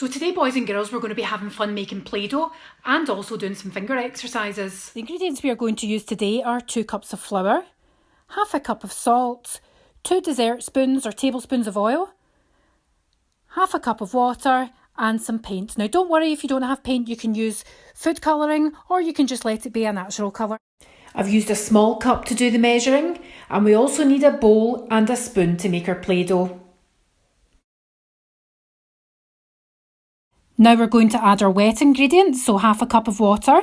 So today, boys and girls, we're going to be having fun making Play-Doh and also doing some finger exercises. The ingredients we are going to use today are 2 cups of flour, half a cup of salt, 2 dessert spoons or tablespoons of oil, half a cup of water and some paint. Now don't worry if you don't have paint, you can use food colouring or you can just let it be a natural colour. I've used a small cup to do the measuring, and we also need a bowl and a spoon to make our Play-Doh. Now we're going to add our wet ingredients, so half a cup of water,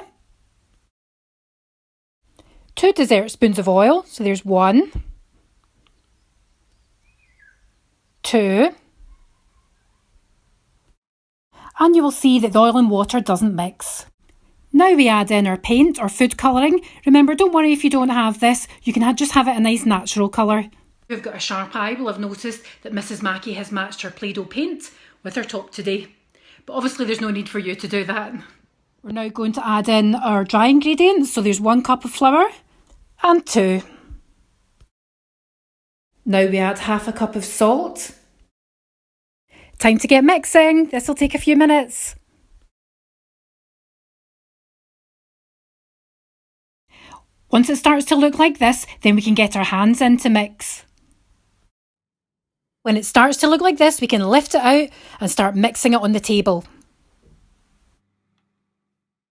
2 dessert spoons of oil, so there's 1, 2, and you will see that the oil and water doesn't mix. Now we add in our paint or food colouring. Remember, don't worry if you don't have this, you can just have it a nice natural colour. We've got a sharp eye. We'll have noticed that Mrs. Mackie has matched her Play-Doh paint with her top today. But obviously there's no need for you to do that. We're now going to add in our dry ingredients. So there's 1 cup of flour and 2. Now we add half a cup of salt. Time to get mixing. This will take a few minutes. Once it starts to look like this, then we can get our hands in to mix. When it starts to look like this, we can lift it out and start mixing it on the table.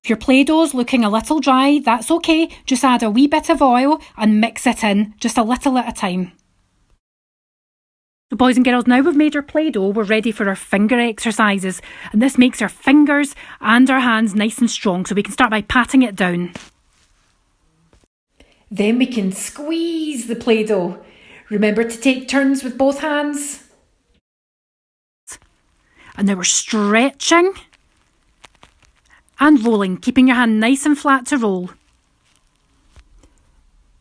If your Play-Doh's looking a little dry, that's okay. Just add a wee bit of oil and mix it in, just a little at a time. So boys and girls, now we've made our Play-Doh, we're ready for our finger exercises. And this makes our fingers and our hands nice and strong, so we can start by patting it down. Then we can squeeze the Play-Doh. Remember to take turns with both hands. And now we're stretching and rolling, keeping your hand nice and flat to roll.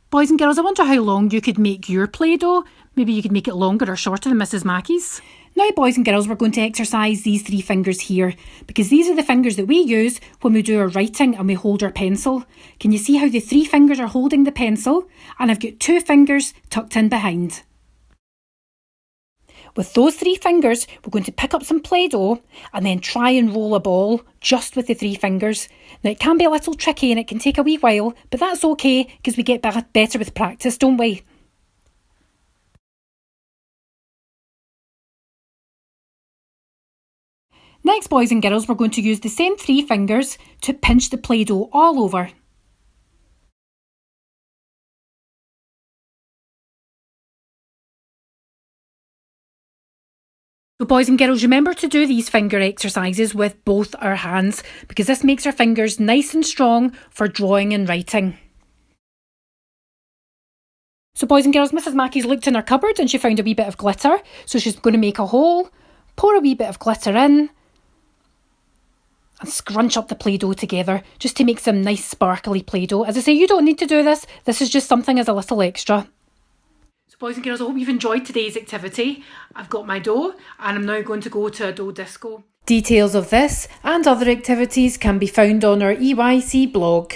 Boys and girls, I wonder how long you could make your Play-Doh. Maybe you could make it longer or shorter than Mrs. Mackie's. Now, boys and girls, we're going to exercise these 3 fingers here, because these are the fingers that we use when we do our writing and we hold our pencil. Can you see how the 3 fingers are holding the pencil? And I've got 2 fingers tucked in behind. With those 3 fingers, we're going to pick up some Play-Doh and then try and roll a ball just with the 3 fingers. Now, it can be a little tricky and it can take a wee while, but that's okay because we get better with practice, don't we? Next, boys and girls, we're going to use the same 3 fingers to pinch the Play-Doh all over. So boys and girls, remember to do these finger exercises with both our hands, because this makes our fingers nice and strong for drawing and writing. So boys and girls, Mrs. Mackie's looked in her cupboard and she found a wee bit of glitter. So she's going to make a hole, pour a wee bit of glitter in, and scrunch up the Play-Doh together just to make some nice sparkly Play-Doh. As I say, you don't need to do this. This is just something as a little extra. So boys and girls, I hope you've enjoyed today's activity. I've got my dough and I'm now going to go to a dough disco. Details of this and other activities can be found on our EYC blog.